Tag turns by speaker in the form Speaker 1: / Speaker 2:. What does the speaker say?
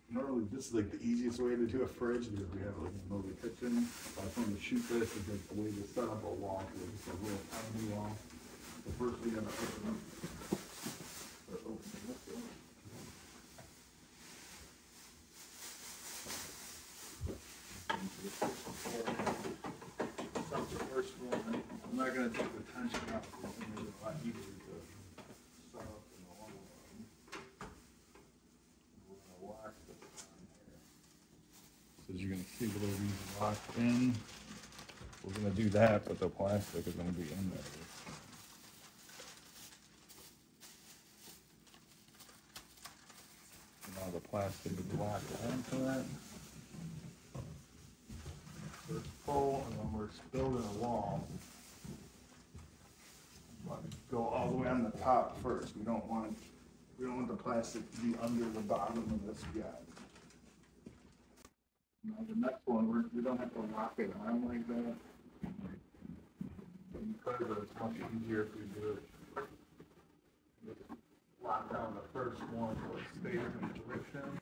Speaker 1: Normally, this is like the easiest way to do a fridge because we have like a little kitchen. I just wanted to shoot this is like the way to set up a wall. So it's a little tiny wall. So first we gotta open up. That's the first one. I'm not gonna take the tension out because it's gonna make it a lot easier to set up in the long run. We're gonna lock this on here. So as you can see, where these locked in. We're gonna do that, but the plastic is gonna be in there. Now the plastic is locked onto that. So it's full, and then we're building a wall. But go all the way on the top first. We don't want the plastic to be under the bottom of this yet. Now the next one, we don't have to lock it on like that. Because it's much easier if we do it. Lock down the first one so it stays in position.